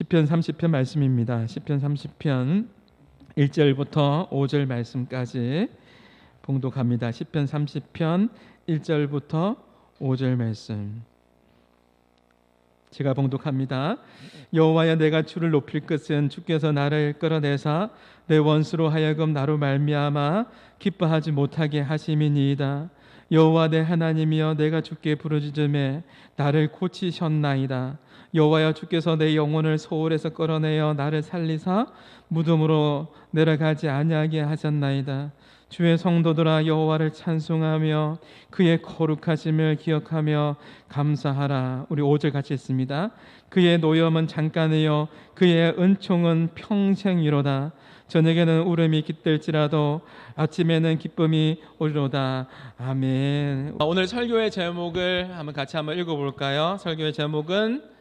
시편 30편 말씀입니다. 시편 30편 1절부터 5절 말씀까지 봉독합니다. 시편 30편 1절부터 5절 말씀 제가 봉독합니다. 여호와여, 내가 주를 높일 것은 주께서 나를 끌어내사 내 원수로 하여금 나로 말미암아 기뻐하지 못하게 하심이니이다. 여호와 내 하나님이여, 내가 주께 부르짖음에 나를 고치셨나이다. 여호와여, 주께서 내 영혼을 소홀에서 끌어내어 나를 살리사 무덤으로 내려가지 아니하게 하셨나이다. 주의 성도들아, 여호와를 찬송하며 그의 거룩하심을 기억하며 감사하라. 우리 5절 같이 했습니다. 그의 노염은 잠깐이요 그의 은총은 평생이로다. 저녁에는 울음이 깃들지라도 아침에는 기쁨이 오리로다. 아멘. 오늘 설교의 제목을 같이 한번 읽어볼까요? 설교의 제목은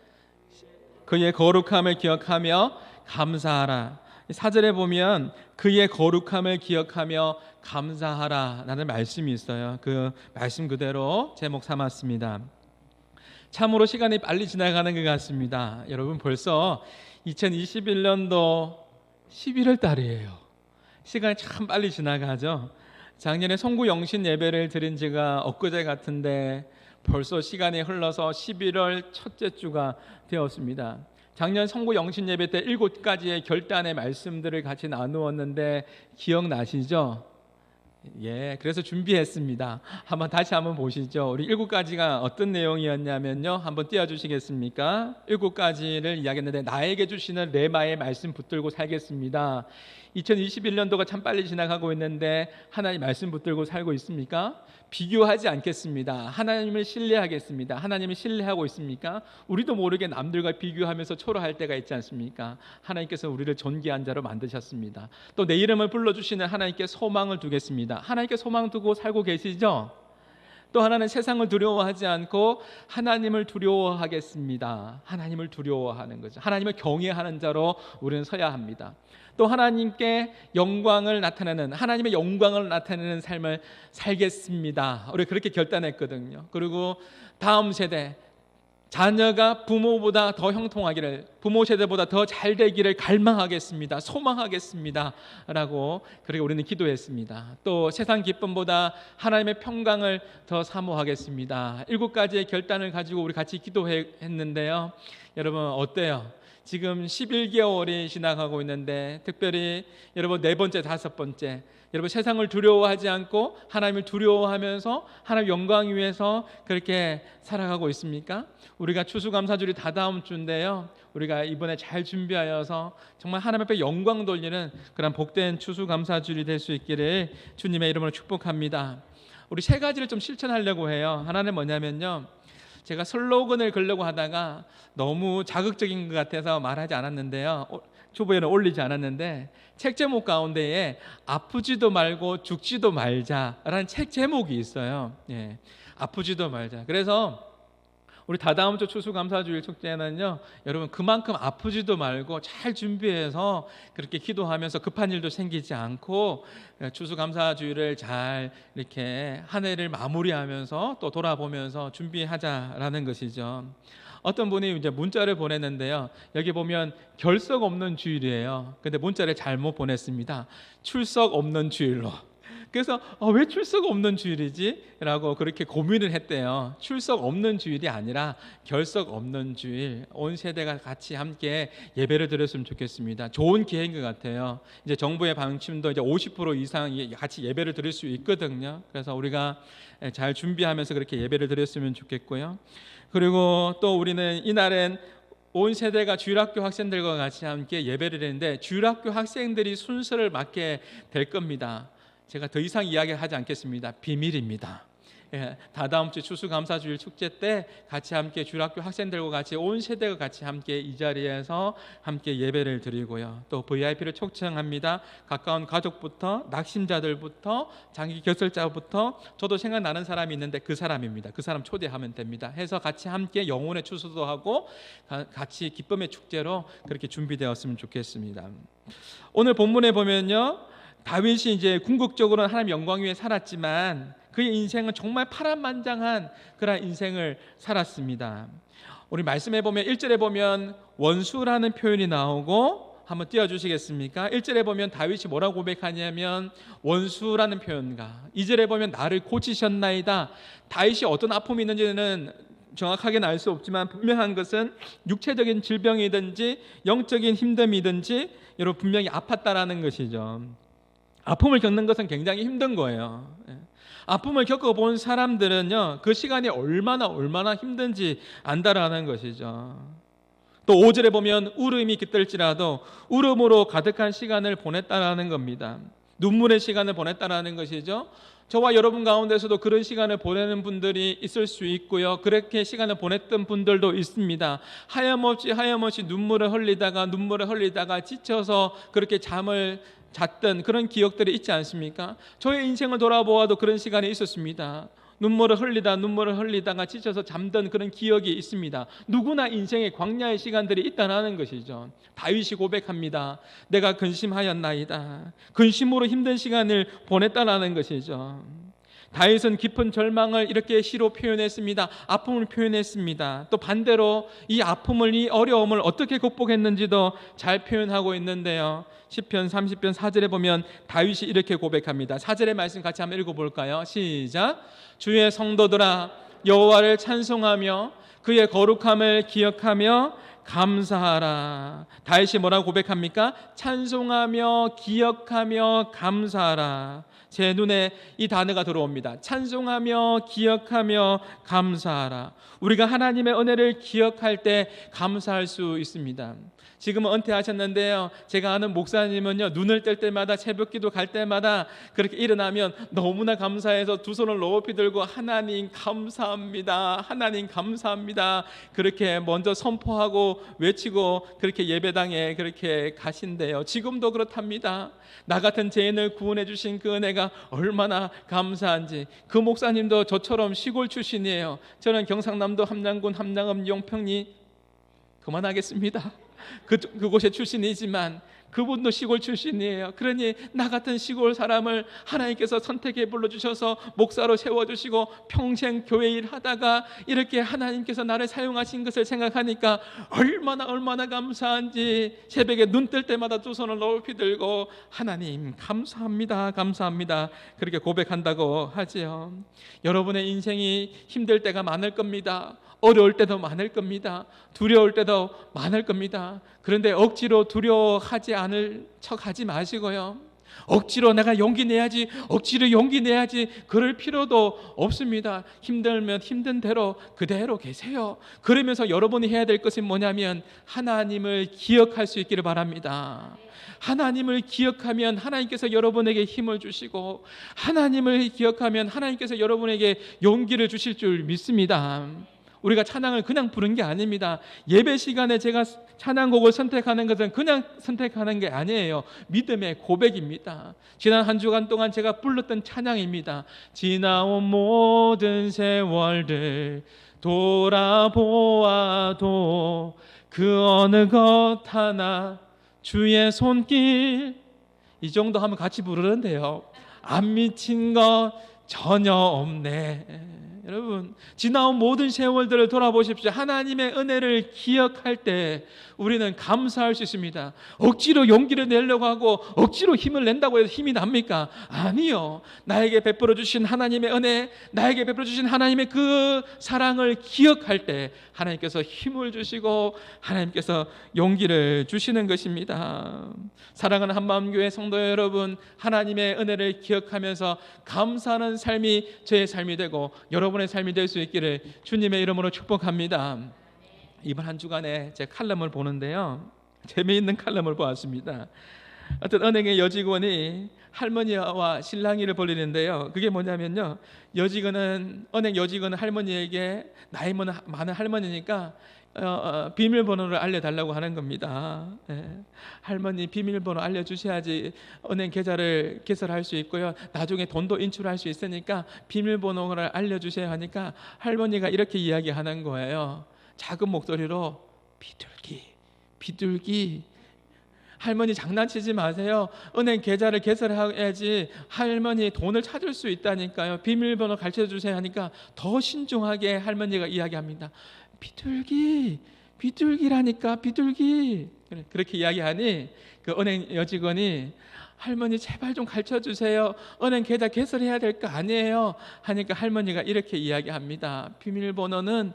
그의 거룩함을 기억하며 감사하라. 4절에 보면 그의 거룩함을 기억하며 감사하라 라는 말씀이 있어요. 그 말씀 그대로 제목 삼았습니다. 참으로 시간이 빨리 지나가는 것 같습니다. 여러분, 벌써 2021년도 11월 달이에요. 시간이 참 빨리 지나가죠. 작년에 송구 영신 예배를 드린 지가 엊그제 같은데 벌써 시간이 흘러서 11월 첫째 주가 되었습니다. 작년 송구 영신 예배 때 7가지의 결단의 말씀들을 같이 나누었는데 기억나시죠? 예, 그래서 준비했습니다. 다시 한번 보시죠. 우리 7가지가 어떤 내용이었냐면요, 한번 띄워주시겠습니까? 7가지를 이야기했는데, 나에게 주시는 레마의 말씀 붙들고 살겠습니다. 2021년도가 참 빨리 지나가고 있는데 하나님 말씀 붙들고 살고 있습니까? 비교하지 않겠습니다. 하나님을 신뢰하겠습니다. 하나님을 신뢰하고 있습니까? 우리도 모르게 남들과 비교하면서 초라할 때가 있지 않습니까? 하나님께서 우리를 존귀한 자로 만드셨습니다. 또 내 이름을 불러주시는 하나님께 소망을 두겠습니다. 하나님께 소망 두고 살고 계시죠? 또 하나는 세상을 두려워하지 않고 하나님을 두려워하겠습니다. 하나님을 두려워하는 거죠. 하나님을 경외하는 자로 우리는 서야 합니다. 또 하나님께 영광을 나타내는, 하나님의 영광을 나타내는 삶을 살겠습니다. 우리 그렇게 결단했거든요. 그리고 다음 세대, 자녀가 부모보다 더 형통하기를, 부모 세대보다 더 잘 되기를 갈망하겠습니다. 소망하겠습니다 라고 그렇게 우리는 기도했습니다. 또 세상 기쁨보다 하나님의 평강을 더 사모하겠습니다. 7가지의 결단을 가지고 우리 같이 기도했는데요. 여러분 어때요? 지금 11개월이 지나가고 있는데, 특별히 여러분 4번째, 5번째, 여러분 세상을 두려워하지 않고 하나님을 두려워하면서 하나님 영광 위해서 그렇게 살아가고 있습니까? 우리가 추수감사주일이 다다음 주인데요, 우리가 이번에 잘 준비하여서 정말 하나님 앞에 영광 돌리는 그런 복된 추수감사주일이 될 수 있기를 주님의 이름으로 축복합니다. 우리 3가지를 좀 실천하려고 해요. 하나는 뭐냐면요, 제가 슬로건을 걸려고 하다가 너무 자극적인 것 같아서 말하지 않았는데요, 초보에는 올리지 않았는데, 책 제목 가운데에 아프지도 말고 죽지도 말자라는 책 제목이 있어요. 예, 아프지도 말자. 그래서 우리 다다음 주 추수감사주일 축제는요, 여러분 그만큼 아프지도 말고 잘 준비해서 그렇게 기도하면서 급한 일도 생기지 않고 추수감사주일을 잘 이렇게 한 해를 마무리하면서 또 돌아보면서 준비하자라는 것이죠. 어떤 분이 이제 문자를 보냈는데요, 여기 보면 결석 없는 주일이에요. 근데 문자를 잘못 보냈습니다. 출석 없는 주일로. 그래서 왜 출석 없는 주일이지? 라고 그렇게 고민을 했대요. 출석 없는 주일이 아니라 결석 없는 주일, 온 세대가 같이 함께 예배를 드렸으면 좋겠습니다. 좋은 기회인 것 같아요. 이제 정부의 방침도 이제 50% 이상 같이 예배를 드릴 수 있거든요. 그래서 우리가 잘 준비하면서 그렇게 예배를 드렸으면 좋겠고요. 그리고 또 우리는 이날은 온 세대가 주일학교 학생들과 같이 함께 예배를 했는데, 주일학교 학생들이 순서를 맡게 될 겁니다. 제가 더 이상 이야기하지 않겠습니다. 비밀입니다. 예, 다다음 주 추수감사주일 축제 때 같이 함께 주일학교 학생들과 같이 온 세대가 같이 함께 이 자리에서 함께 예배를 드리고요. 또 VIP를 초청합니다. 가까운 가족부터 낙심자들부터 장기 결석자부터, 저도 생각나는 사람이 있는데 그 사람입니다. 그 사람 초대하면 됩니다. 해서 같이 함께 영혼의 추수도 하고 같이 기쁨의 축제로 그렇게 준비되었으면 좋겠습니다. 오늘 본문에 보면요, 다윗이 이제 궁극적으로는 하나님 영광 위에 살았지만 그의 인생은 정말 파란만장한 그런 인생을 살았습니다. 우리 말씀해 보면 1절에 보면 원수라는 표현이 나오고, 한번 띄워주시겠습니까? 1절에 보면 다윗이 뭐라고 고백하냐면 원수라는 표현과, 2절에 보면 나를 고치셨나이다. 다윗이 어떤 아픔이 있는지는 정확하게는 알 수 없지만 분명한 것은 육체적인 질병이든지 영적인 힘듦이든지 여러분 분명히 아팠다라는 것이죠. 아픔을 겪는 것은 굉장히 힘든 거예요. 아픔을 겪어본 사람들은요, 그 시간이 얼마나 힘든지 안다라는 것이죠. 또 5절에 보면 울음이 깃들지라도 울음으로 가득한 시간을 보냈다라는 겁니다. 눈물의 시간을 보냈다라는 것이죠. 저와 여러분 가운데서도 그런 시간을 보내는 분들이 있을 수 있고요, 그렇게 시간을 보냈던 분들도 있습니다. 하염없이 눈물을 흘리다가 지쳐서 그렇게 잠을 잤던 그런 기억들이 있지 않습니까? 저의 인생을 돌아보아도 그런 시간이 있었습니다. 눈물을 흘리다가 지쳐서 잠든 그런 기억이 있습니다. 누구나 인생의 광야의 시간들이 있다는 것이죠. 다윗이 고백합니다. 내가 근심하였나이다. 근심으로 힘든 시간을 보냈다는 것이죠. 다윗은 깊은 절망을 이렇게 시로 표현했습니다. 아픔을 표현했습니다. 또 반대로 이 아픔을, 이 어려움을 어떻게 극복했는지도 잘 표현하고 있는데요, 시편 30편 4절에 보면 다윗이 이렇게 고백합니다. 4절의 말씀 같이 한번 읽어볼까요? 시작. 주의 성도들아 여호와를 찬송하며 그의 거룩함을 기억하며 감사하라. 다윗이 뭐라고 고백합니까? 찬송하며 기억하며 감사하라. 제 눈에 이 단어가 들어옵니다. 찬송하며 기억하며 감사하라. 우리가 하나님의 은혜를 기억할 때 감사할 수 있습니다. 지금은 은퇴하셨는데요, 제가 아는 목사님은요, 눈을 뜰 때마다 새벽기도 갈 때마다 그렇게 일어나면 너무나 감사해서 두 손을 높이 들고 하나님 감사합니다, 하나님 감사합니다, 그렇게 먼저 선포하고 외치고 그렇게 예배당에 그렇게 가신대요. 지금도 그렇답니다. 나 같은 죄인을 구원해 주신 그 은혜가 얼마나 감사한지. 그 목사님도 저처럼 시골 출신이에요. 저는 경상남도 함양군 함양읍 용평리, 그만하겠습니다. 그곳의 출신이지만 그분도 시골 출신이에요. 그러니 나 같은 시골 사람을 하나님께서 선택해 불러주셔서 목사로 세워주시고 평생 교회 일하다가 이렇게 하나님께서 나를 사용하신 것을 생각하니까 얼마나 감사한지 새벽에 눈 뜰 때마다 두 손을 높이 들고 하나님 감사합니다, 감사합니다, 그렇게 고백한다고 하지요. 여러분의 인생이 힘들 때가 많을 겁니다. 어려울 때도 많을 겁니다. 두려울 때도 많을 겁니다. 그런데 억지로 두려워하지 않을 척하지 마시고요, 억지로 내가 용기 내야지, 그럴 필요도 없습니다. 힘들면 힘든 대로 그대로 계세요. 그러면서 여러분이 해야 될 것은 뭐냐면 하나님을 기억할 수 있기를 바랍니다. 하나님을 기억하면 하나님께서 여러분에게 힘을 주시고, 하나님을 기억하면 하나님께서 여러분에게 용기를 주실 줄 믿습니다. 우리가 찬양을 그냥 부른 게 아닙니다. 예배 시간에 제가 찬양곡을 선택하는 것은 그냥 선택하는 게 아니에요. 믿음의 고백입니다. 지난 한 주간 동안 제가 불렀던 찬양입니다. 지나온 모든 세월들 돌아보아도 그 어느 것 하나 주의 손길, 이 정도 하면 같이 부르는데요, 안 미친 것 전혀 없네. 여러분, 지나온 모든 세월들을 돌아보십시오. 하나님의 은혜를 기억할 때 우리는 감사할 수 있습니다. 억지로 용기를 내려고 하고 억지로 힘을 낸다고 해서 힘이 납니까? 아니요. 나에게 베풀어 주신 하나님의 은혜, 나에게 베풀어 주신 하나님의 그 사랑을 기억할 때 하나님께서 힘을 주시고 하나님께서 용기를 주시는 것입니다. 사랑하는 한마음교회 성도 여러분, 하나님의 은혜를 기억하면서 감사하는 삶이 저의 삶이 되고 여러분의 삶이 될 수 있기를 주님의 이름으로 축복합니다. 이번 한 주간에 제 칼럼을 보는데요, 재미있는 칼럼을 보았습니다. 어떤 은행의 여직원이 할머니와 실랑이를 벌이는데요, 그게 뭐냐면요, 은행 여직원은 할머니에게 나이 많은 할머니니까 비밀번호를 알려달라고 하는 겁니다. 할머니 비밀번호 알려주셔야지 은행 계좌를 개설할 수 있고요, 나중에 돈도 인출할 수 있으니까 비밀번호를 알려주셔야 하니까 할머니가 이렇게 이야기하는 거예요. 작은 목소리로, 비둘기 할머니 장난치지 마세요. 은행 계좌를 개설해야지 할머니 돈을 찾을 수 있다니까요. 비밀번호 가르쳐주세요 하니까 더 신중하게 할머니가 이야기합니다. 비둘기라니까, 비둘기. 그렇게 이야기하니 그 은행 여직원이 할머니 제발 좀 가르쳐 주세요. 은행 계좌 개설해야 될 거 아니에요? 하니까 할머니가 이렇게 이야기합니다. 비밀번호는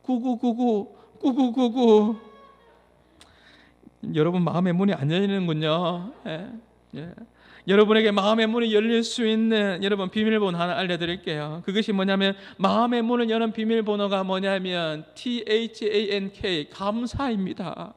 9999. 여러분 마음의 문이 안 열리는군요. 예. 예. 여러분에게 마음의 문이 열릴 수 있는 여러분 비밀번호 하나 알려드릴게요. 그것이 뭐냐면 마음의 문을 여는 비밀번호가 뭐냐면 THANK, 감사입니다.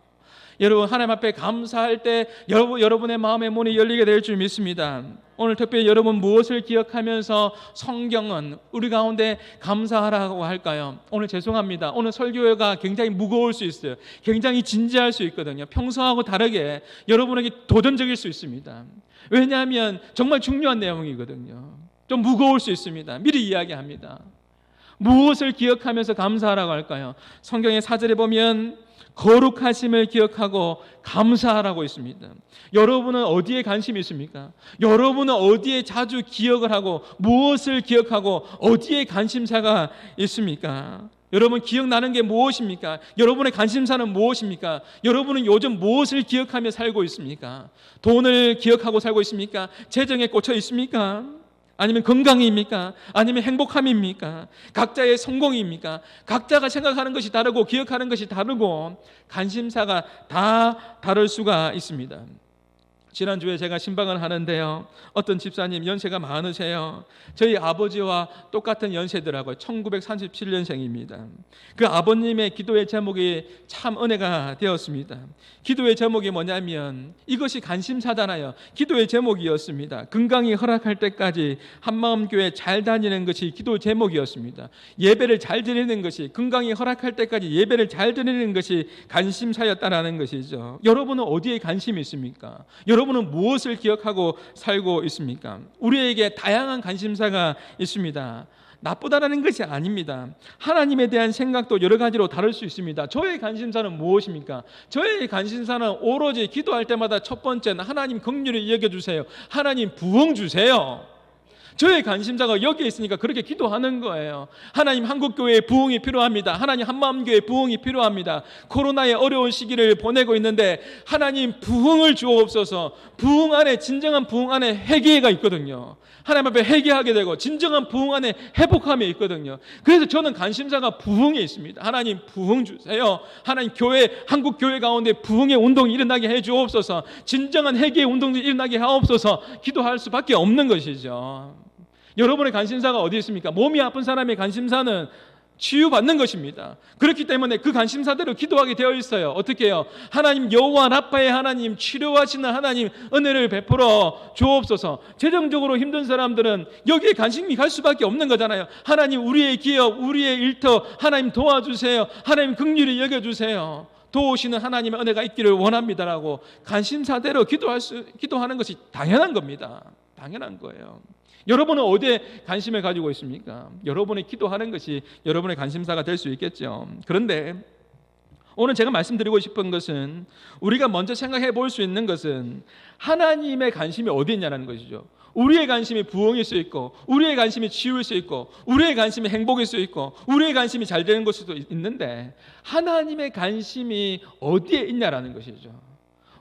여러분 하나님 앞에 감사할 때 여러분의 마음의 문이 열리게 될 줄 믿습니다. 오늘 특별히 여러분 무엇을 기억하면서 성경은 우리 가운데 감사하라고 할까요? 오늘 죄송합니다. 오늘 설교가 굉장히 무거울 수 있어요. 굉장히 진지할 수 있거든요. 평소하고 다르게 여러분에게 도전적일 수 있습니다. 왜냐하면 정말 중요한 내용이거든요. 좀 무거울 수 있습니다. 미리 이야기합니다. 무엇을 기억하면서 감사하라고 할까요? 성경의 4절에 보면 거룩하심을 기억하고 감사하라고 있습니다. 여러분은 어디에 관심이 있습니까? 여러분은 어디에 자주 기억을 하고 무엇을 기억하고 어디에 관심사가 있습니까? 여러분 기억나는 게 무엇입니까? 여러분의 관심사는 무엇입니까? 여러분은 요즘 무엇을 기억하며 살고 있습니까? 돈을 기억하고 살고 있습니까? 재정에 꽂혀 있습니까? 아니면 건강입니까? 아니면 행복함입니까? 각자의 성공입니까? 각자가 생각하는 것이 다르고 기억하는 것이 다르고 관심사가 다 다를 수가 있습니다. 지난주에 제가 신방을 하는데요, 어떤 집사님 연세가 많으세요. 저희 아버지와 똑같은 연세더라고요. 1937년생입니다. 그 아버님의 기도의 제목이 참 은혜가 되었습니다. 기도의 제목이 뭐냐면 이것이 관심사잖아요. 기도의 제목이었습니다. 건강이 허락할 때까지 한마음교회 잘 다니는 것이 기도 제목이었습니다. 예배를 잘 드리는 것이, 건강이 허락할 때까지 예배를 잘 드리는 것이 관심사였다라는 것이죠. 여러분은 어디에 관심이 있습니까? 여러분은 무엇을 기억하고 살고 있습니까? 우리에게 다양한 관심사가 있습니다. 나쁘다라는 것이 아닙니다. 하나님에 대한 생각도 여러 가지로 다를 수 있습니다. 저의 관심사는 무엇입니까? 저의 관심사는 오로지 기도할 때마다 첫 번째는 하나님 긍휼히 여겨주세요. 하나님 부흥 주세요. 저의 관심사가 여기에 있으니까 그렇게 기도하는 거예요. 하나님 한국교회에 부흥이 필요합니다. 하나님 한마음교회에 부흥이 필요합니다. 코로나의 어려운 시기를 보내고 있는데 하나님 부흥을 주옵소서. 부흥 안에, 진정한 부흥 안에 회개가 있거든요. 하나님 앞에 회개하게 되고 진정한 부흥 안에 회복함이 있거든요. 그래서 저는 관심사가 부흥에 있습니다. 하나님 부흥 주세요. 하나님 교회, 한국교회 가운데 부흥의 운동이 일어나게 해 주옵소서. 진정한 회개의 운동이 일어나게 하옵소서. 기도할 수밖에 없는 것이죠. 여러분의 관심사가 어디 있습니까? 몸이 아픈 사람의 관심사는 치유받는 것입니다. 그렇기 때문에 그 관심사대로 기도하게 되어 있어요. 어떻게 해요? 하나님 여호와 라파의 하나님, 치료하시는 하나님, 은혜를 베풀어 주옵소서. 재정적으로 힘든 사람들은 여기에 관심이 갈 수밖에 없는 거잖아요. 하나님 우리의 기업, 우리의 일터 하나님 도와주세요. 하나님 긍휼히 여겨주세요. 도우시는 하나님의 은혜가 있기를 원합니다라고 관심사대로 기도하는 것이 당연한 겁니다. 당연한 거예요. 여러분은 어디에 관심을 가지고 있습니까? 여러분이 기도하는 것이 여러분의 관심사가 될 수 있겠죠. 그런데 오늘 제가 말씀드리고 싶은 것은, 우리가 먼저 생각해 볼 수 있는 것은 하나님의 관심이 어디 있냐는 것이죠. 우리의 관심이 부흥일 수 있고, 우리의 관심이 치유일 수 있고, 우리의 관심이 행복일 수 있고, 우리의 관심이 잘 되는 것도 있는데 하나님의 관심이 어디에 있냐라는 것이죠.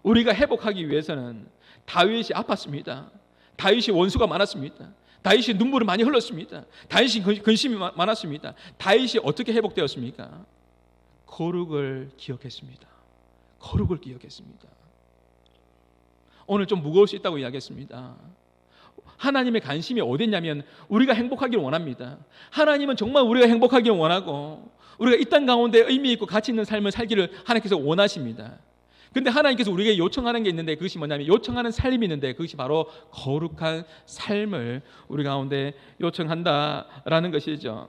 우리가 회복하기 위해서는 다윗이 아팠습니다. 다윗이 원수가 많았습니다. 다윗이 눈물을 많이 흘렸습니다. 다윗이 근심이 많았습니다. 다윗이 어떻게 회복되었습니까? 거룩을 기억했습니다. 거룩을 기억했습니다. 오늘 좀 무거울 수 있다고 이야기했습니다. 하나님의 관심이 어디 있냐면 우리가 행복하기를 원합니다. 하나님은 정말 우리가 행복하기를 원하고 우리가 이 땅 가운데 의미 있고 가치 있는 삶을 살기를 하나님께서 원하십니다. 근데 하나님께서 우리에게 요청하는 게 있는데, 그것이 뭐냐면 요청하는 삶이 있는데, 그것이 바로 거룩한 삶을 우리 가운데 요청한다라는 것이죠.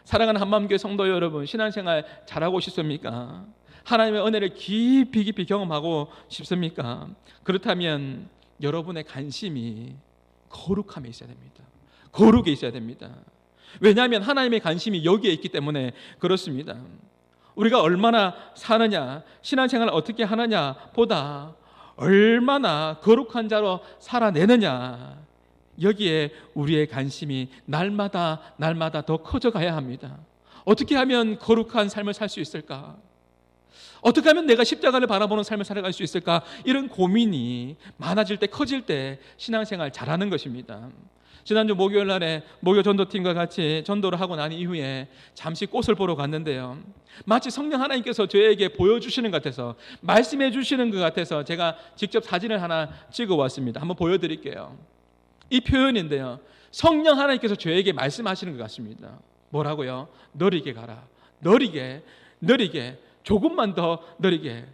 사랑하는 한마음교회 성도 여러분, 신앙생활 잘하고 싶습니까? 하나님의 은혜를 깊이 경험하고 싶습니까? 그렇다면 여러분의 관심이 거룩함에 있어야 됩니다. 거룩에 있어야 됩니다. 왜냐하면 하나님의 관심이 여기에 있기 때문에 그렇습니다. 우리가 얼마나 사느냐, 신앙생활을 어떻게 하느냐 보다 얼마나 거룩한 자로 살아내느냐, 여기에 우리의 관심이 날마다 더 커져가야 합니다. 어떻게 하면 거룩한 삶을 살 수 있을까? 어떻게 하면 내가 십자가를 바라보는 삶을 살아갈 수 있을까? 이런 고민이 많아질 때, 커질 때 신앙생활 잘하는 것입니다. 지난주 목요일 날에 목요 전도팀과 같이 전도를 하고 난 이후에 잠시 꽃을 보러 갔는데요, 마치 성령 하나님께서 저에게 보여주시는 것 같아서, 말씀해 주시는 것 같아서 제가 직접 사진을 하나 찍어 왔습니다. 한번 보여드릴게요. 이 표현인데요, 성령 하나님께서 저에게 말씀하시는 것 같습니다. 뭐라고요? 너리게 가라. 너리게, 너리게, 조금만 더 느리게.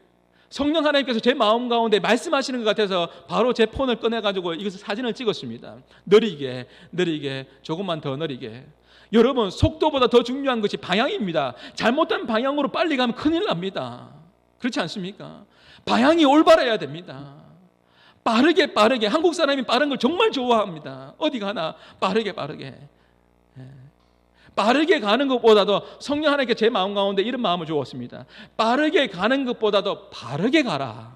성령 하나님께서 제 마음 가운데 말씀하시는 것 같아서 바로 제 폰을 꺼내가지고 이것을 사진을 찍었습니다. 느리게, 느리게, 조금만 더 느리게. 여러분, 속도보다 더 중요한 것이 방향입니다. 잘못된 방향으로 빨리 가면 큰일 납니다. 그렇지 않습니까? 방향이 올바라야 됩니다. 빠르게, 빠르게. 한국 사람이 빠른 걸 정말 좋아합니다. 어디 가나 빠르게, 빠르게. 빠르게 가는 것보다도 성령 하나님께 제 마음 가운데 이런 마음을 주었습니다. 빠르게 가는 것보다도 바르게 가라.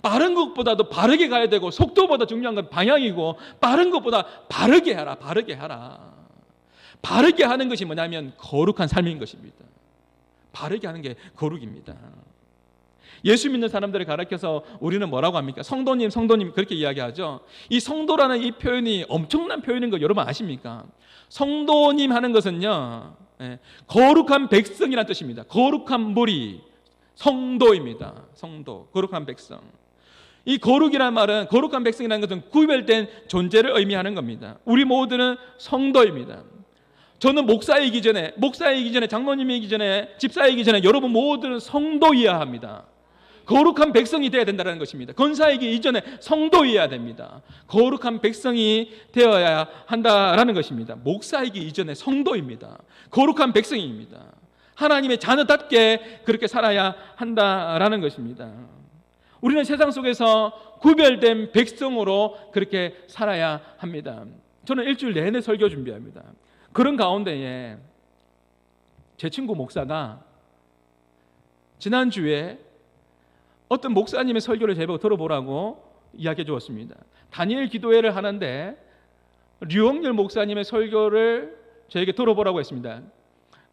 빠른 것보다도 바르게 가야 되고, 속도보다 중요한 건 방향이고, 빠른 것보다 바르게 하라. 바르게 하라. 바르게 하는 것이 뭐냐면 거룩한 삶인 것입니다. 바르게 하는 게 거룩입니다. 예수 믿는 사람들을 가르쳐서 우리는 뭐라고 합니까? 성도님, 성도님 그렇게 이야기하죠. 이 성도라는 이 표현이 엄청난 표현인 거 여러분 아십니까? 성도님 하는 것은요, 거룩한 백성이라는 뜻입니다. 거룩한 무리, 성도입니다. 성도, 거룩한 백성. 이 거룩이라는 말은, 거룩한 백성이라는 것은 구별된 존재를 의미하는 겁니다. 우리 모두는 성도입니다. 저는 목사이기 전에, 장로님이기 전에, 집사이기 전에 여러분 모두는 성도이어야 합니다. 거룩한 백성이 되어야 된다는 것입니다. 권사이기 이전에 성도이어야 됩니다. 거룩한 백성이 되어야 한다라는 것입니다. 목사이기 이전에 성도입니다. 거룩한 백성입니다. 하나님의 자녀답게 그렇게 살아야 한다라는 것입니다. 우리는 세상 속에서 구별된 백성으로 그렇게 살아야 합니다. 저는 일주일 내내 설교 준비합니다. 그런 가운데에 제 친구 목사가 지난주에 어떤 목사님의 설교를 제보고 들어보라고 이야기해 주었습니다. 다니엘 기도회를 하는데 류홍열 목사님의 설교를 저에게 들어보라고 했습니다.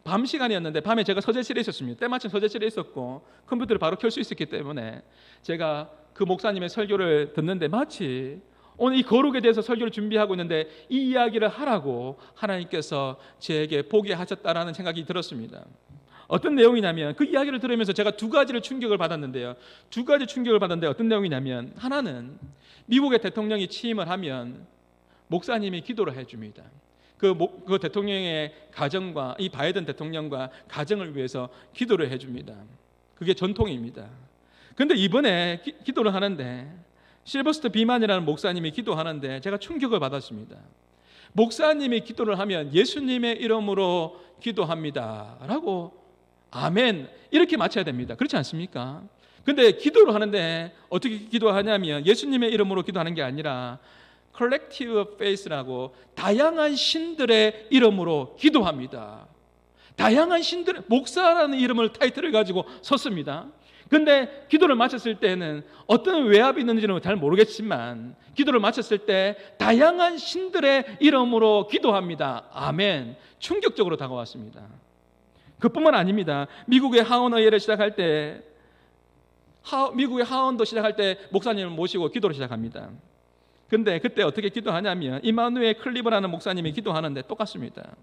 밤 시간이었는데 밤에 제가 서재실에 있었습니다. 때마침 서재실에 있었고 컴퓨터를 바로 켤 수 있었기 때문에 제가 그 목사님의 설교를 듣는데, 마치 오늘 이 거룩에 대해서 설교를 준비하고 있는데 이 이야기를 하라고 하나님께서 저에게 보게 하셨다라는 생각이 들었습니다. 어떤 내용이냐면, 그 이야기를 들으면서 제가 두 가지를 충격을 받았는데요. 두 가지 충격을 받았는데 어떤 내용이냐면, 하나는 미국의 대통령이 취임을 하면 목사님이 기도를 해줍니다. 그 대통령의 가정과 이 바이든 대통령과 가정을 위해서 기도를 해줍니다. 그게 전통입니다. 그런데 이번에 기도를 하는데 실버스터 비만이라는 목사님이 기도하는데 제가 충격을 받았습니다. 목사님이 기도를 하면 예수님의 이름으로 기도합니다 라고 아멘 이렇게 맞춰야 됩니다. 그렇지 않습니까? 근데 기도를 하는데 어떻게 기도하냐면 예수님의 이름으로 기도하는 게 아니라 collective faith라고 다양한 신들의 이름으로 기도합니다. 다양한 신들의, 목사라는 이름을 타이틀을 가지고 섰습니다. 근데 기도를 마쳤을 때는 어떤 외압이 있는지는 잘 모르겠지만 기도를 마쳤을 때 다양한 신들의 이름으로 기도합니다. 아멘. 충격적으로 다가왔습니다. 그뿐만 아닙니다. 미국의 하원의회를 시작할 때, 미국의 하원도 시작할 때 목사님을 모시고 기도를 시작합니다. 근데 그때 어떻게 기도하냐면 이마누엘 클리버라는 목사님이 기도하는데 똑같습니다.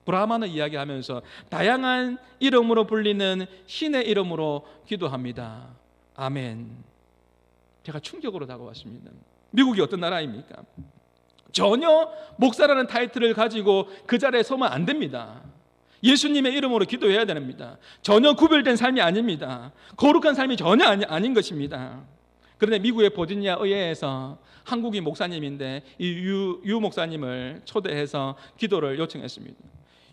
브라만을 이야기하면서 다양한 이름으로 불리는 신의 이름으로 기도합니다. 아멘. 제가 충격으로 다가왔습니다. 미국이 어떤 나라입니까? 전혀 목사라는 타이틀을 가지고 그 자리에 서면 안 됩니다. 예수님의 이름으로 기도해야 됩니다. 전혀 구별된 삶이 아닙니다. 거룩한 삶이 전혀 아닌 것입니다. 그런데 미국의 버지니아 의회에서 한국인 목사님인데 이 유 목사님을 초대해서 기도를 요청했습니다.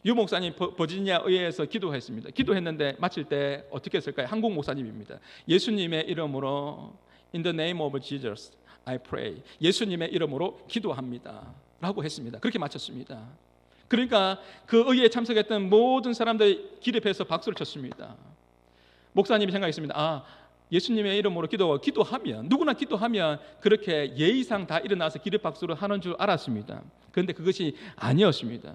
유 목사님 버지니아 의회에서 기도했습니다. 기도했는데 마칠 때 어떻게 했을까요? 한국 목사님입니다. 예수님의 이름으로 In the name of Jesus I pray. 예수님의 이름으로 기도합니다 라고 했습니다. 그렇게 마쳤습니다. 그러니까 그 의회에 참석했던 모든 사람들이 기립해서 박수를 쳤습니다. 목사님이 생각했습니다. 예수님의 이름으로 기도하면, 누구나 기도하면 그렇게 예의상 다 일어나서 기립박수를 하는 줄 알았습니다. 그런데 그것이 아니었습니다.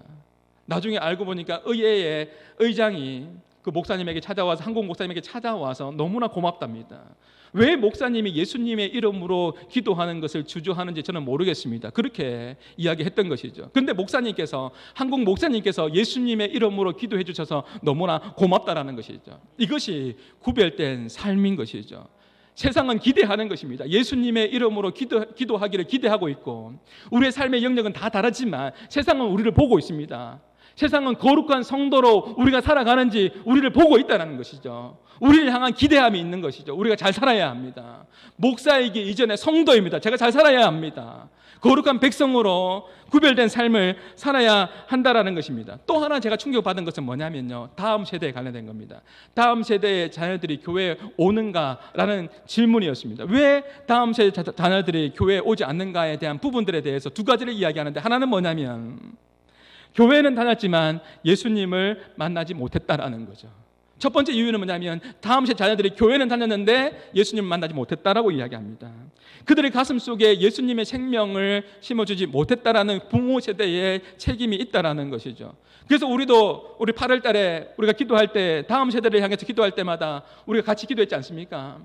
나중에 알고 보니까 의회의 의장이 그 목사님에게 찾아와서, 한국 목사님에게 찾아와서 너무나 고맙답니다. 왜 목사님이 예수님의 이름으로 기도하는 것을 주저하는지 저는 모르겠습니다. 그렇게 이야기했던 것이죠. 그런데 목사님께서, 한국 목사님께서 예수님의 이름으로 기도해 주셔서 너무나 고맙다라는 것이죠. 이것이 구별된 삶인 것이죠. 세상은 기대하는 것입니다. 예수님의 이름으로 기도하기를 기대하고 있고, 우리의 삶의 영역은 다 다르지만 세상은 우리를 보고 있습니다. 세상은 거룩한 성도로 우리가 살아가는지 우리를 보고 있다는 것이죠. 우리를 향한 기대함이 있는 것이죠. 우리가 잘 살아야 합니다. 목사이기 이전에 성도입니다. 제가 잘 살아야 합니다. 거룩한 백성으로 구별된 삶을 살아야 한다라는 것입니다. 또 하나 제가 충격받은 것은 뭐냐면요, 다음 세대에 관련된 겁니다. 다음 세대의 자녀들이 교회에 오는가라는 질문이었습니다. 왜 다음 세대 자녀들이 교회에 오지 않는가에 대한 부분들에 대해서 두 가지를 이야기하는데, 하나는 뭐냐면 교회는 다녔지만 예수님을 만나지 못했다라는 거죠. 첫 번째 이유는 뭐냐면 다음 세대 자녀들이 교회는 다녔는데 예수님을 만나지 못했다라고 이야기합니다. 그들의 가슴 속에 예수님의 생명을 심어주지 못했다라는 부모 세대의 책임이 있다라는 것이죠. 그래서 우리도 우리 8월 달에 우리가 기도할 때, 다음 세대를 향해서 기도할 때마다 우리가 같이 기도했지 않습니까?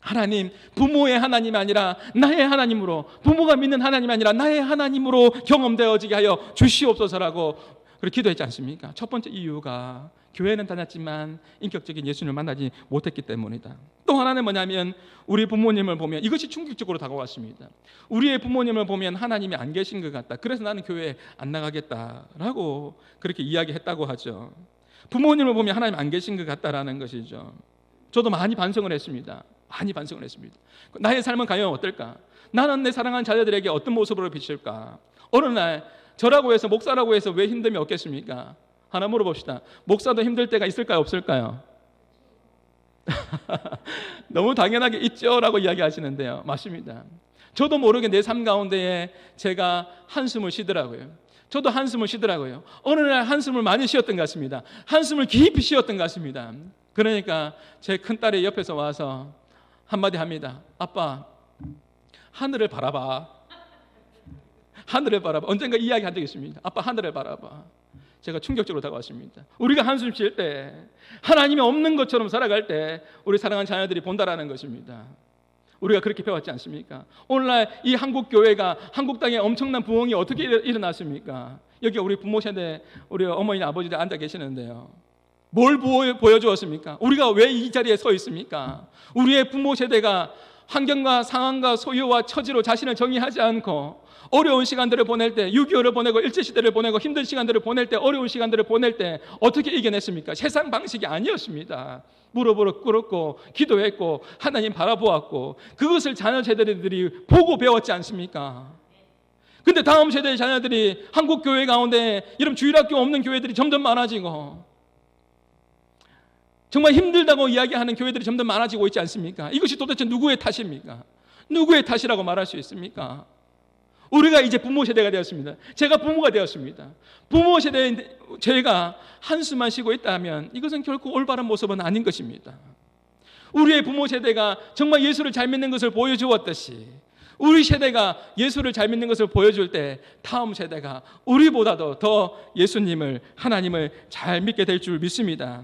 하나님, 부모의 하나님이 아니라 나의 하나님으로, 부모가 믿는 하나님이 아니라 나의 하나님으로 경험되어지게 하여 주시옵소서라고 그렇게 기도했지 않습니까? 첫 번째 이유가 교회는 다녔지만 인격적인 예수님을 만나지 못했기 때문이다. 또 하나는 뭐냐면 우리 부모님을 보면 이것이 충격적으로 다가왔습니다. 우리의 부모님을 보면 하나님이 안 계신 것 같다. 그래서 나는 교회에 안 나가겠다라고 그렇게 이야기했다고 하죠. 부모님을 보면 하나님 안 계신 것 같다라는 것이죠. 저도 많이 반성을 했습니다. 나의 삶은 과연 어떨까? 나는 내 사랑하는 자녀들에게 어떤 모습으로 비칠까? 어느 날 저라고 해서, 목사라고 해서 왜 힘듦이 없겠습니까? 하나 물어봅시다. 목사도 힘들 때가 있을까요, 없을까요? 너무 당연하게 있죠 라고 이야기하시는데요, 맞습니다. 저도 모르게 내 삶 가운데에 제가 한숨을 쉬더라고요. 저도 한숨을 쉬더라고요. 어느 날 한숨을 많이 쉬었던 것 같습니다. 한숨을 깊이 쉬었던 것 같습니다. 그러니까 제 큰딸이 옆에서 와서 한마디 합니다. 아빠, 하늘을 바라봐. 하늘을 바라봐. 언젠가 이야기한 적이 있습니다. 아빠, 하늘을 바라봐. 제가 충격적으로 다가왔습니다. 우리가 한숨 쉴 때, 하나님이 없는 것처럼 살아갈 때 우리 사랑하는 자녀들이 본다라는 것입니다. 우리가 그렇게 배웠지 않습니까? 오늘날 이 한국 교회가, 한국 땅에 엄청난 부흥이 어떻게 일어났습니까? 여기 우리 부모 세대, 우리 어머니 아버지들 앉아 계시는데요, 뭘 보여주었습니까? 우리가 왜 이 자리에 서 있습니까? 우리의 부모 세대가 환경과 상황과 소유와 처지로 자신을 정의하지 않고 어려운 시간들을 보낼 때, 6.25를 보내고 일제시대를 보내고 힘든 시간들을 보낼 때, 어려운 시간들을 보낼 때 어떻게 이겨냈습니까? 세상 방식이 아니었습니다. 무릎으로 꿇었고 기도했고 하나님 바라보았고, 그것을 자녀 세대들이 보고 배웠지 않습니까? 근데 다음 세대의 자녀들이 한국 교회 가운데 이런 주일학교 없는 교회들이 점점 많아지고, 정말 힘들다고 이야기하는 교회들이 점점 많아지고 있지 않습니까? 이것이 도대체 누구의 탓입니까? 누구의 탓이라고 말할 수 있습니까? 우리가 이제 부모 세대가 되었습니다. 제가 부모가 되었습니다. 부모 세대인 제가 한숨만 쉬고 있다면 이것은 결코 올바른 모습은 아닌 것입니다. 우리의 부모 세대가 정말 예수를 잘 믿는 것을 보여주었듯이, 우리 세대가 예수를 잘 믿는 것을 보여줄 때 다음 세대가 우리보다도 더 예수님을, 하나님을 잘 믿게 될 줄 믿습니다.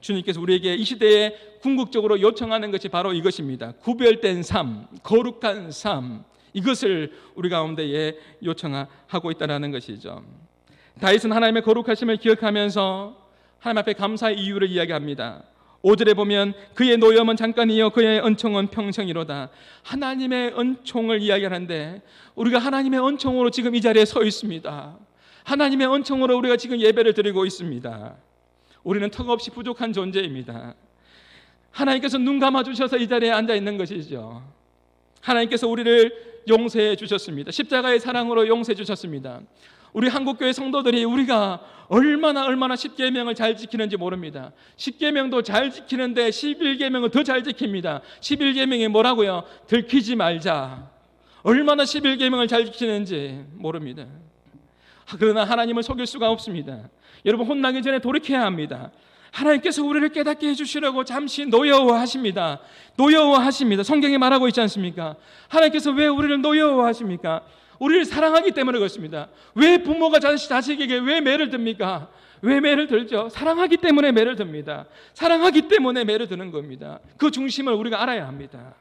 주님께서 우리에게 이 시대에 궁극적으로 요청하는 것이 바로 이것입니다. 구별된 삶, 거룩한 삶, 이것을 우리 가운데에 요청하고 있다는 것이죠. 다윗은 하나님의 거룩하심을 기억하면서 하나님 앞에 감사의 이유를 이야기합니다. 5절에 보면 그의 노염은 잠깐이요 그의 은총은 평생이로다. 하나님의 은총을 이야기하는데 우리가 하나님의 은총으로 지금 이 자리에 서 있습니다. 하나님의 은총으로 우리가 지금 예배를 드리고 있습니다. 우리는 턱없이 부족한 존재입니다. 하나님께서 눈 감아주셔서 이 자리에 앉아 있는 것이죠. 하나님께서 우리를 용서해 주셨습니다. 십자가의 사랑으로 용서해 주셨습니다. 우리 한국교회 성도들이 우리가 얼마나 십계명을 잘 지키는지 모릅니다. 십계명도 잘 지키는데 11계명은 더 잘 지킵니다. 11계명이 뭐라고요? 들키지 말자. 얼마나 11계명을 잘 지키는지 모릅니다. 그러나 하나님을 속일 수가 없습니다. 여러분, 혼나기 전에 돌이켜야 합니다. 하나님께서 우리를 깨닫게 해주시려고 잠시 노여워하십니다. 노여워하십니다. 성경이 말하고 있지 않습니까? 하나님께서 왜 우리를 노여워하십니까? 우리를 사랑하기 때문에 그렇습니다. 왜 부모가 자식에게 왜 매를 듭니까? 왜 매를 들죠? 사랑하기 때문에 매를 듭니다. 사랑하기 때문에 매를 드는 겁니다. 그 중심을 우리가 알아야 합니다.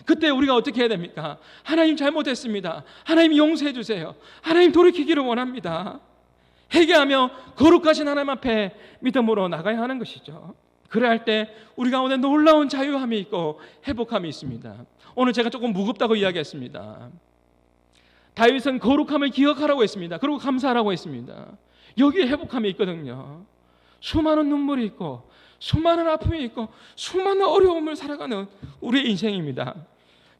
그때 우리가 어떻게 해야 됩니까? 하나님 잘못했습니다. 하나님 용서해 주세요. 하나님 돌이키기를 원합니다. 회개하며 거룩하신 하나님 앞에 믿음으로 나가야 하는 것이죠. 그래야 할 때 우리 가운데 놀라운 자유함이 있고 회복함이 있습니다. 오늘 제가 조금 무겁다고 이야기했습니다. 다윗은 거룩함을 기억하라고 했습니다. 그리고 감사하라고 했습니다. 여기에 회복함이 있거든요. 수많은 눈물이 있고 수많은 아픔이 있고 수많은 어려움을 살아가는 우리의 인생입니다.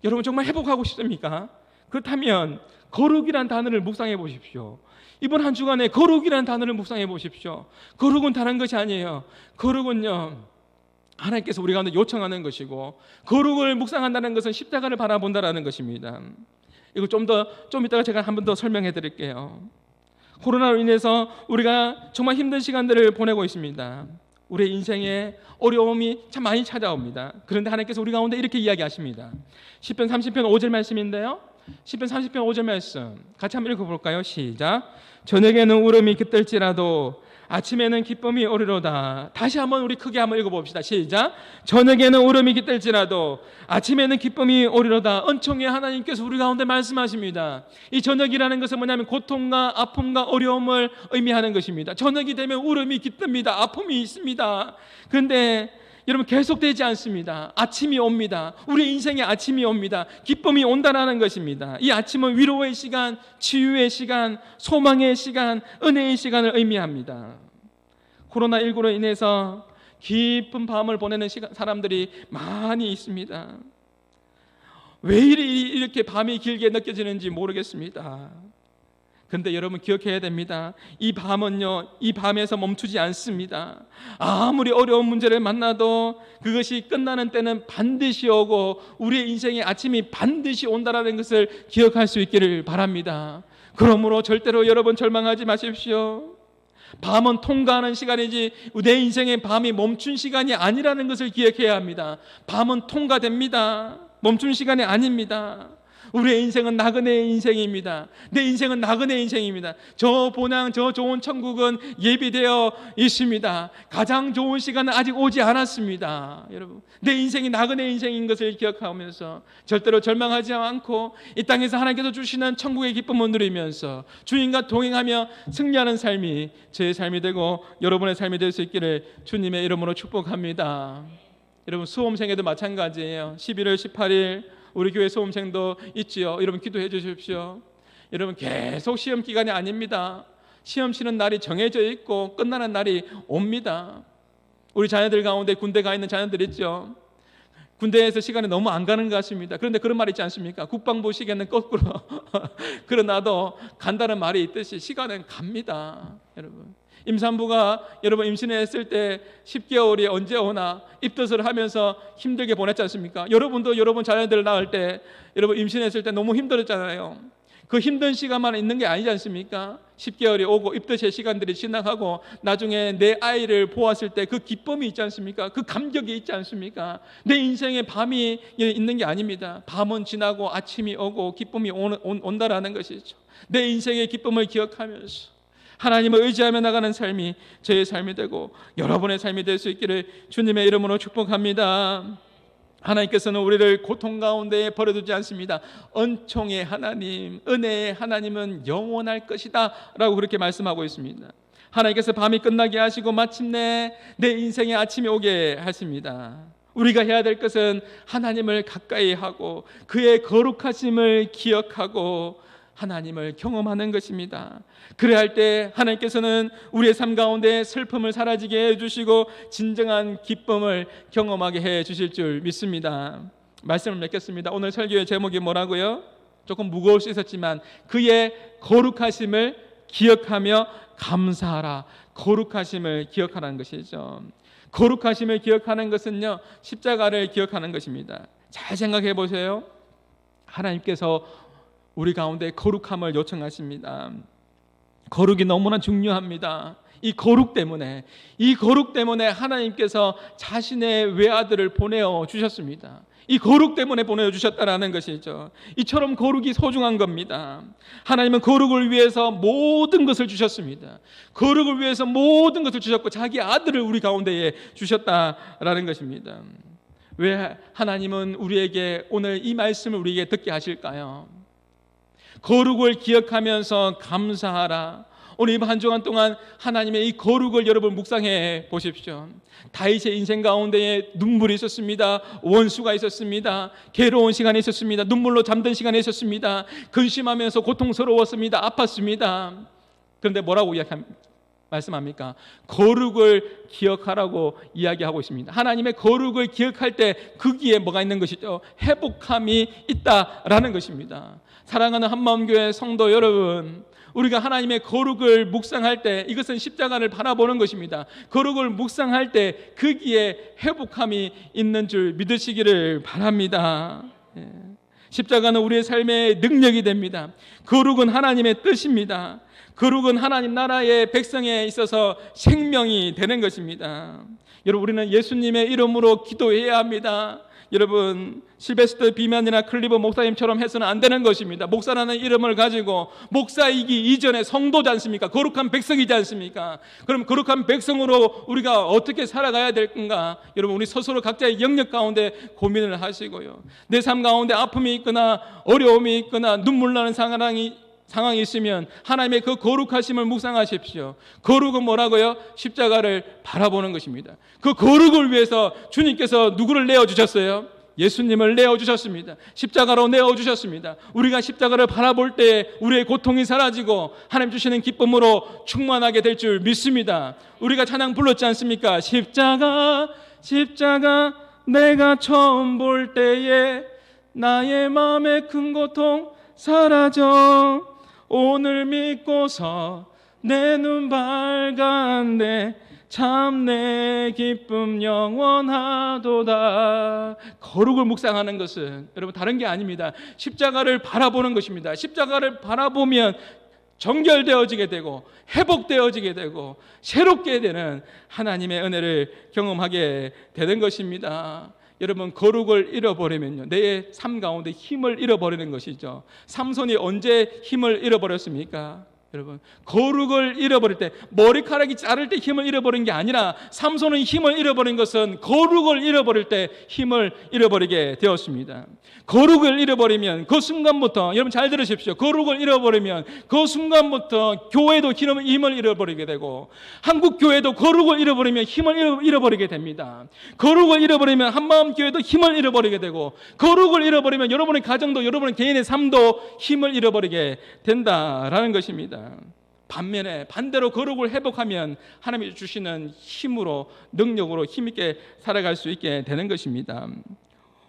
여러분 정말 회복하고 싶습니까? 그렇다면 거룩이란 단어를 묵상해 보십시오. 이번 한 주간에 거룩이란 단어를 묵상해 보십시오. 거룩은 다른 것이 아니에요. 거룩은요, 하나님께서 우리 가운데 요청하는 것이고, 거룩을 묵상한다는 것은 십자가를 바라본다라는 것입니다. 이거 좀 이따가 제가 한 번 더 설명해 드릴게요. 코로나로 인해서 우리가 정말 힘든 시간들을 보내고 있습니다. 우리의 인생에 어려움이 참 많이 찾아옵니다. 그런데 하나님께서 우리 가운데 이렇게 이야기하십니다. 시편 30편 5절 말씀인데요, 시편 30편 5절 말씀 같이 한번 읽어볼까요? 시작. 저녁에는 울음이 깃들지라도 아침에는 기쁨이 오리로다. 다시 한번 우리 크게 한번 읽어봅시다. 시작. 저녁에는 울음이 깃들지라도 아침에는 기쁨이 오리로다. 은총의 하나님께서 우리 가운데 말씀하십니다. 이 저녁이라는 것은 뭐냐면 고통과 아픔과 어려움을 의미하는 것입니다. 저녁이 되면 울음이 깃듭니다. 아픔이 있습니다. 그런데 여러분 계속되지 않습니다. 아침이 옵니다. 우리 인생에 아침이 옵니다. 기쁨이 온다라는 것입니다. 이 아침은 위로의 시간, 치유의 시간, 소망의 시간, 은혜의 시간을 의미합니다. 코로나19로 인해서 깊은 밤을 보내는 사람들이 많이 있습니다. 왜 이렇게 밤이 길게 느껴지는지 모르겠습니다. 근데 여러분 기억해야 됩니다. 이 밤은요, 이 밤에서 멈추지 않습니다. 아무리 어려운 문제를 만나도 그것이 끝나는 때는 반드시 오고 우리의 인생의 아침이 반드시 온다라는 것을 기억할 수 있기를 바랍니다. 그러므로 절대로 여러분 절망하지 마십시오. 밤은 통과하는 시간이지 내 인생의 밤이 멈춘 시간이 아니라는 것을 기억해야 합니다. 밤은 통과됩니다. 멈춘 시간이 아닙니다. 우리의 인생은 나그네의 인생입니다. 내 인생은 나그네의 인생입니다. 저 본향, 저 좋은 천국은 예비되어 있습니다. 가장 좋은 시간은 아직 오지 않았습니다. 여러분, 내 인생이 나그네의 인생인 것을 기억하면서 절대로 절망하지 않고 이 땅에서 하나님께서 주시는 천국의 기쁨을 누리면서 주님과 동행하며 승리하는 삶이 제 삶이 되고 여러분의 삶이 될 수 있기를 주님의 이름으로 축복합니다. 여러분, 수험생에도 마찬가지예요. 11월 18일 우리 교회 수험생도 있지요. 여러분 기도해 주십시오. 여러분 계속 시험 기간이 아닙니다. 시험 치는 날이 정해져 있고 끝나는 날이 옵니다. 우리 자녀들 가운데 군대 가 있는 자녀들 있죠. 군대에서 시간이 너무 안 가는 것 같습니다. 그런데 그런 말 있지 않습니까? 국방부 시계는 거꾸로 그러나도 간다는 말이 있듯이 시간은 갑니다. 여러분, 임산부가 여러분 임신했을 때 10개월이 언제 오나 입덧을 하면서 힘들게 보냈지 않습니까? 여러분도 여러분 자녀들을 낳을 때 여러분 임신했을 때 너무 힘들었잖아요. 그 힘든 시간만 있는 게 아니지 않습니까? 10개월이 오고 입덧의 시간들이 지나가고 나중에 내 아이를 보았을 때 그 기쁨이 있지 않습니까? 그 감격이 있지 않습니까? 내 인생에 밤이 있는 게 아닙니다. 밤은 지나고 아침이 오고 기쁨이 온다라는 것이죠. 내 인생의 기쁨을 기억하면서 하나님을 의지하며 나가는 삶이 저의 삶이 되고 여러분의 삶이 될 수 있기를 주님의 이름으로 축복합니다. 하나님께서는 우리를 고통 가운데 버려두지 않습니다. 은총의 하나님, 은혜의 하나님은 영원할 것이다 라고 그렇게 말씀하고 있습니다. 하나님께서 밤이 끝나게 하시고 마침내 내 인생의 아침이 오게 하십니다. 우리가 해야 될 것은 하나님을 가까이 하고 그의 거룩하심을 기억하고 하나님을 경험하는 것입니다. 그래야 할 때 하나님께서는 우리의 삶 가운데 슬픔을 사라지게 해주시고 진정한 기쁨을 경험하게 해주실 줄 믿습니다. 말씀을 맺겠습니다. 오늘 설교의 제목이 뭐라고요? 조금 무거울 수 있었지만 그의 거룩하심을 기억하며 감사하라. 거룩하심을 기억하라는 것이죠. 거룩하심을 기억하는 것은요, 십자가를 기억하는 것입니다. 잘 생각해 보세요. 하나님께서 우리 가운데 거룩함을 요청하십니다. 거룩이 너무나 중요합니다. 이 거룩 때문에 하나님께서 자신의 외아들을 보내어 주셨습니다. 이 거룩 때문에 보내주셨다라는 것이죠. 이처럼 거룩이 소중한 겁니다. 하나님은 거룩을 위해서 모든 것을 주셨습니다. 거룩을 위해서 모든 것을 주셨고 자기 아들을 우리 가운데에 주셨다라는 것입니다. 왜 하나님은 우리에게 오늘 이 말씀을 우리에게 듣게 하실까요? 거룩을 기억하면서 감사하라. 오늘 이 한 주간 동안 하나님의 이 거룩을 여러분 묵상해 보십시오. 다윗의 인생 가운데에 눈물이 있었습니다. 원수가 있었습니다. 괴로운 시간이 있었습니다. 눈물로 잠든 시간이 있었습니다. 근심하면서 고통스러웠습니다. 아팠습니다. 그런데 뭐라고 말씀합니까? 거룩을 기억하라고 이야기하고 있습니다. 하나님의 거룩을 기억할 때 거기에 뭐가 있는 것이죠? 회복함이 있다라는 것입니다. 사랑하는 한마음교회 성도 여러분, 우리가 하나님의 거룩을 묵상할 때 이것은 십자가를 바라보는 것입니다. 거룩을 묵상할 때 거기에 회복함이 있는 줄 믿으시기를 바랍니다. 십자가는 우리의 삶의 능력이 됩니다. 거룩은 하나님의 뜻입니다. 거룩은 하나님 나라의 백성에 있어서 생명이 되는 것입니다. 여러분, 우리는 예수님의 이름으로 기도해야 합니다. 여러분, 실베스터 비만이나 클리버 목사님처럼 해서는 안 되는 것입니다. 목사라는 이름을 가지고 목사이기 이전에 성도지 않습니까? 거룩한 백성이지 않습니까? 그럼 거룩한 백성으로 우리가 어떻게 살아가야 될 건가? 여러분, 우리 스스로 각자의 영역 가운데 고민을 하시고요. 내 삶 가운데 아픔이 있거나 어려움이 있거나 눈물 나는 상황이 있으면 하나님의 그 거룩하심을 묵상하십시오. 거룩은 뭐라고요? 십자가를 바라보는 것입니다. 그 거룩을 위해서 주님께서 누구를 내어주셨어요? 예수님을 내어주셨습니다. 십자가로 내어주셨습니다. 우리가 십자가를 바라볼 때 우리의 고통이 사라지고 하나님 주시는 기쁨으로 충만하게 될 줄 믿습니다. 우리가 찬양 불렀지 않습니까? 십자가 십자가 내가 처음 볼 때에 나의 마음의 큰 고통 사라져 오늘 믿고서 내 눈 밝았네 참 내 기쁨 영원하도다. 거룩을 묵상하는 것은 여러분 다른 게 아닙니다. 십자가를 바라보는 것입니다. 십자가를 바라보면 정결되어지게 되고 회복되어지게 되고 새롭게 되는 하나님의 은혜를 경험하게 되는 것입니다. 여러분, 거룩을 잃어버리면요, 내 삶 가운데 힘을 잃어버리는 것이죠. 삼손이 언제 힘을 잃어버렸습니까? 여러분, 거룩을 잃어버릴 때, 머리카락이 자를 때 힘을 잃어버린 게 아니라 삼손은 힘을 잃어버린 것은 거룩을 잃어버릴 때 힘을 잃어버리게 되었습니다. 거룩을 잃어버리면 그 순간부터, 여러분 잘 들으십시오, 거룩을 잃어버리면 그 순간부터 교회도 힘을 잃어버리게 되고 한국 교회도 거룩을 잃어버리면 힘을 잃어버리게 됩니다. 거룩을 잃어버리면 한마음교회도 힘을 잃어버리게 되고 거룩을 잃어버리면 여러분의 가정도 여러분의 개인의 삶도 힘을 잃어버리게 된다라는 것입니다. 반면에 반대로 거룩을 회복하면 하나님이 주시는 힘으로, 능력으로 힘있게 살아갈 수 있게 되는 것입니다.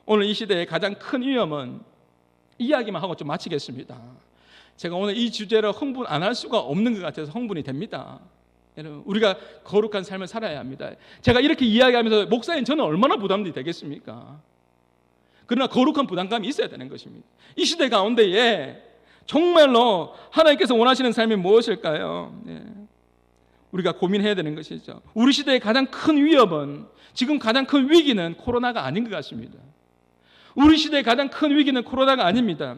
오늘 이 시대의 가장 큰 위험은, 이야기만 하고 좀 마치겠습니다. 제가 오늘 이 주제로 흥분 안 할 수가 없는 것 같아서 흥분이 됩니다. 여러분, 우리가 거룩한 삶을 살아야 합니다. 제가 이렇게 이야기하면서 목사님 저는 얼마나 부담이 되겠습니까? 그러나 거룩한 부담감이 있어야 되는 것입니다. 이 시대 가운데에 정말로 하나님께서 원하시는 삶이 무엇일까요? 우리가 고민해야 되는 것이죠. 우리 시대의 가장 큰 위협은, 지금 가장 큰 위기는 코로나가 아닌 것 같습니다. 우리 시대의 가장 큰 위기는 코로나가 아닙니다.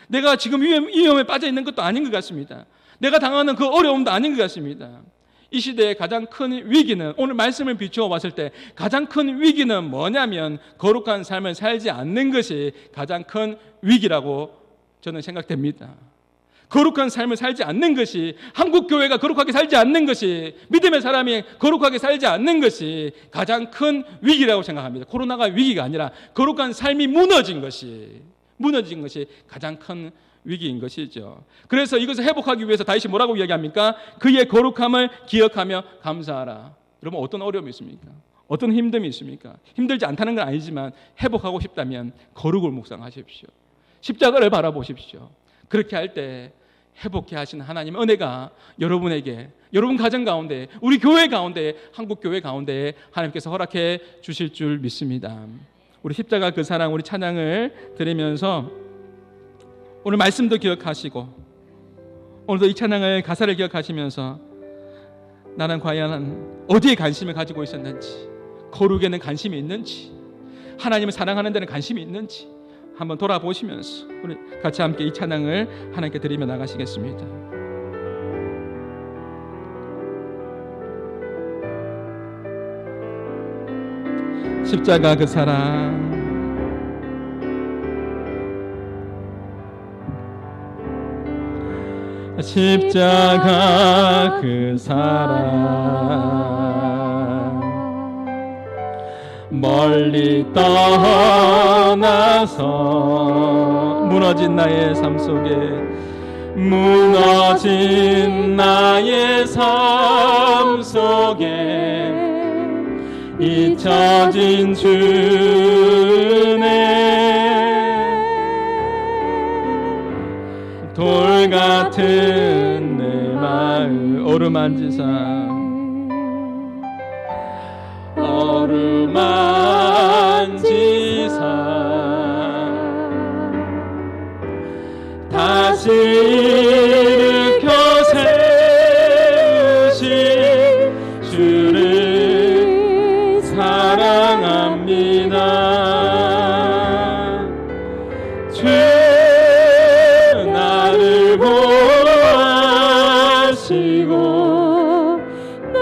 내가 지금 위험에 빠져 있는 것도 아닌 것 같습니다. 내가 당하는 그 어려움도 아닌 것 같습니다. 이 시대의 가장 큰 위기는, 오늘 말씀을 비추어 봤을 때 가장 큰 위기는 뭐냐면 거룩한 삶을 살지 않는 것이 가장 큰 위기라고 저는 생각됩니다. 거룩한 삶을 살지 않는 것이, 한국 교회가 거룩하게 살지 않는 것이, 믿음의 사람이 거룩하게 살지 않는 것이 가장 큰 위기라고 생각합니다. 코로나가 위기가 아니라 거룩한 삶이 무너진 것이 가장 큰 위기인 것이죠. 그래서 이것을 회복하기 위해서 다윗이 뭐라고 이야기합니까? 그의 거룩함을 기억하며 감사하라. 여러분, 어떤 어려움이 있습니까? 어떤 힘듦이 있습니까? 힘들지 않다는 건 아니지만 회복하고 싶다면 거룩을 묵상하십시오. 십자가를 바라보십시오. 그렇게 할 때 회복해 하신 하나님의 은혜가 여러분에게, 여러분 가정 가운데, 우리 교회 가운데, 한국 교회 가운데 하나님께서 허락해 주실 줄 믿습니다. 우리 십자가 그 사랑, 우리 찬양을 드리면서 오늘 말씀도 기억하시고 오늘도 이 찬양의 가사를 기억하시면서 나는 과연 어디에 관심을 가지고 있었는지, 거룩에는 관심이 있는지, 하나님을 사랑하는 데는 관심이 있는지 한번 돌아보시면서 우리 같이 함께 이 찬양을 하나님께 드리며 나가시겠습니다. 십자가 그 사랑, 십자가 그 사랑, 멀리 떠나서 무너진 나의 삶 속에, 무너진 나의 삶 속에 잊혀진 주네, 돌 같은 내 마음 어루만지사, 어루만지사 다시 일으켜 세우신 주를 사랑합니다. 주 나를 보호하시고 날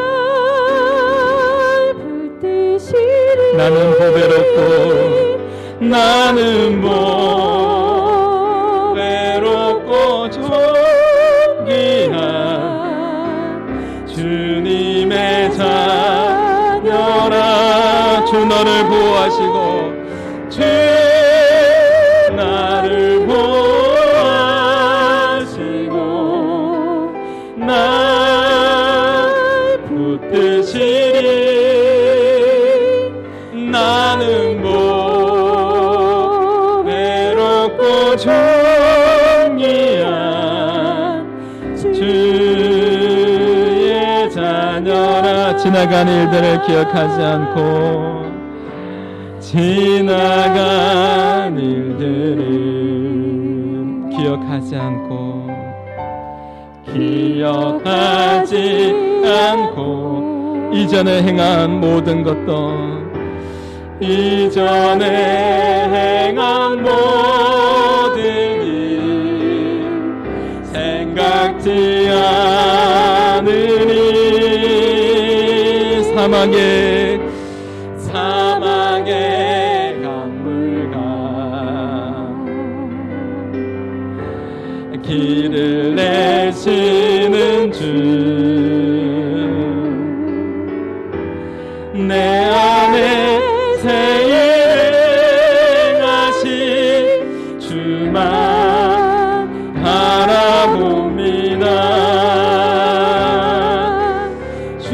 붙드시리. 나는 보배롭고 나는 보배롭고 존귀한 주님의 자녀라. 주 너를 보호하시고 주 나를 보호하시고 날 붙드시리. 나는 보배롭고 존귀한 주의 자녀라. 지나간 일들을 기억하지 않고, 지나간 일들은 기억하지 않고, 기억하지 않고, 이전에 행한 모든 것도, 이전에 행한 모든 일 생각지 않으니, 사막의 강물가 길을 내시는 주, 내 안에 새 행하신 주만 바라봅니다. 주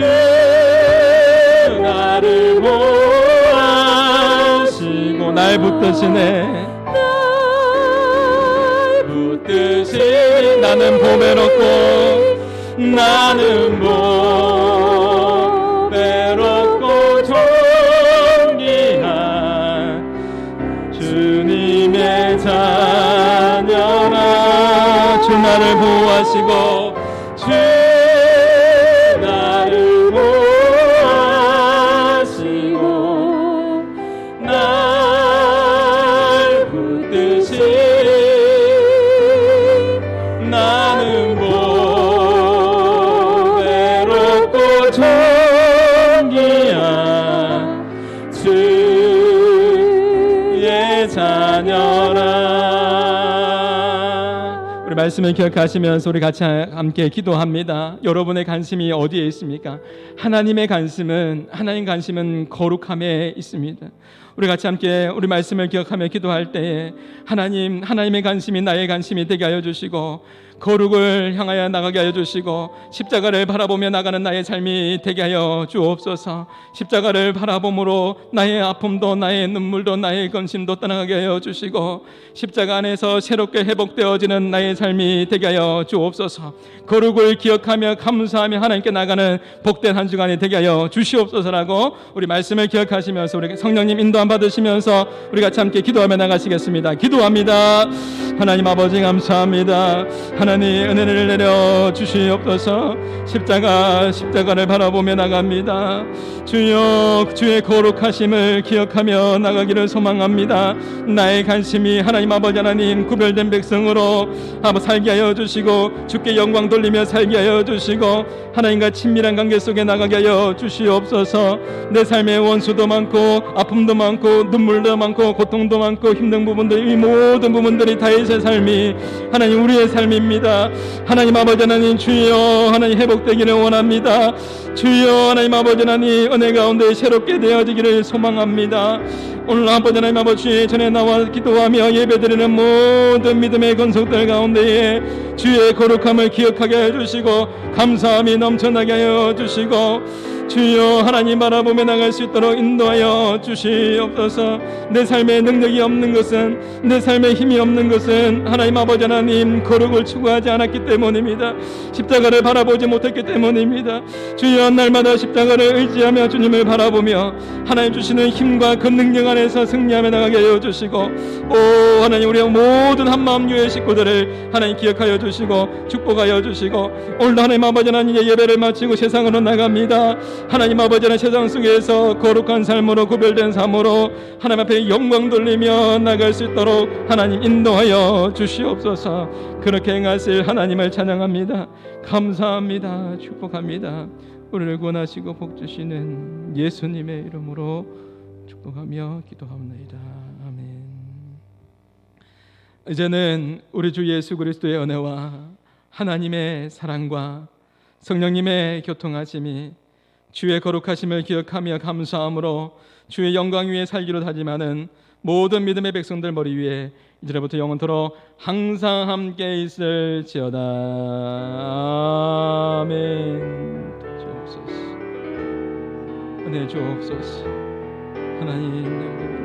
나를 보호하시고 날 붙드시네. 날 붙드시니. 나는 보배롭고 나는 보배롭고 존귀한 주님의 자녀라. 주 나를 보호하시고 주 나를 보호하시고 날 붙드시니. 나는 보배롭고 존귀한 주의 자녀라. 우리 말씀을 기억하시면서 우리 같이 함께 기도합니다. 여러분의 관심이 어디에 있습니까? 하나님의 관심은, 하나님 관심은 거룩함에 있습니다. 우리 같이 함께 우리 말씀을 기억하며 기도할 때에 하나님의 관심이 나의 관심이 되게 하여 주시고, 거룩을 향하여 나가게 하여 주시고, 십자가를 바라보며 나가는 나의 삶이 되게 하여 주옵소서. 십자가를 바라봄으로 나의 아픔도 나의 눈물도 나의 근심도 떠나가게 하여 주시고, 십자가 안에서 새롭게 회복되어지는 나의 삶이 되게 하여 주옵소서. 거룩을 기억하며 감사하며 하나님께 나가는 복된 한 주간이 되게 하여 주시옵소서라고 우리 말씀을 기억하시면서 우리 성령님 인도하시고 평강 받으시면서 우리 같이 함께 기도하며 나가시겠습니다. 기도합니다. 하나님 아버지 감사합니다. 하나님 은혜를 내려 주시옵소서. 십자가를 바라보며 나갑니다. 주여 주의 거룩하심을 기억하며 나가기를 소망합니다. 나의 관심이 하나님 아버지 하나님 구별된 백성으로 살게 하여 주시고 주께 영광 돌리며 살게 하여 주시고 하나님과 친밀한 관계 속에 나가게 하여 주시옵소서. 내 삶에 원수도 많고 아픔도 많고 눈물도 많고 고통도 많고 힘든 부분들, 이 모든 부분들이 다윗의 삶이 하나님 우리의 삶입니다. 하나님 아버지 하나님 주여 하나님 회복되기를 원합니다. 주여 하나님 아버지 하나님 은혜 가운데 새롭게 되어지기를 소망합니다. 오늘 아버지 하나님 아버지 전에 나와 기도하며 예배드리는 모든 믿음의 건속들 가운데에 주의 거룩함을 기억하게 해주시고 감사함이 넘쳐나게 하여 주시고 주여 하나님 바라보며 나갈 수 있도록 인도하여 주시옵소서. 내 삶에 능력이 없는 것은, 내 삶에 힘이 없는 것은 하나님 아버지 하나님 거룩을 추구하지 않았기 때문입니다. 십자가를 바라보지 못했기 때문입니다. 주여 날마다 십자가를 의지하며 주님을 바라보며 하나님 주시는 힘과 그 능력 안에서 승리하며 나가게 하여 주시고 오 하나님 우리의 모든 한마음 교회 식구들을 하나님 기억하여 주시고 축복하여 주시고 오늘도 하나님 아버지 하나님의 예배를 마치고 세상으로 나갑니다. 하나님 아버지 하나님 세상 속에서 거룩한 삶으로 구별된 삶으로 하나님 앞에 영광 돌리며 나갈 수 있도록 하나님 인도하여 주시옵소서. 그렇게 행하실 하나님을 찬양합니다. 감사합니다. 축복합니다. 우리를 구원하시고 복 주시는 예수님의 이름으로 축복하며 기도합니다. 아멘. 이제는 우리 주 예수 그리스도의 은혜와 하나님의 사랑과 성령님의 교통하심이 주의 거룩하심을 기억하며 감사함으로 주의 영광 위에 살기로 다짐하는 모든 믿음의 백성들 머리 위에 이제부터 영원토록 항상 함께 있을지어다. 아멘. 주옵소서. 은혜 주옵소서. 하나님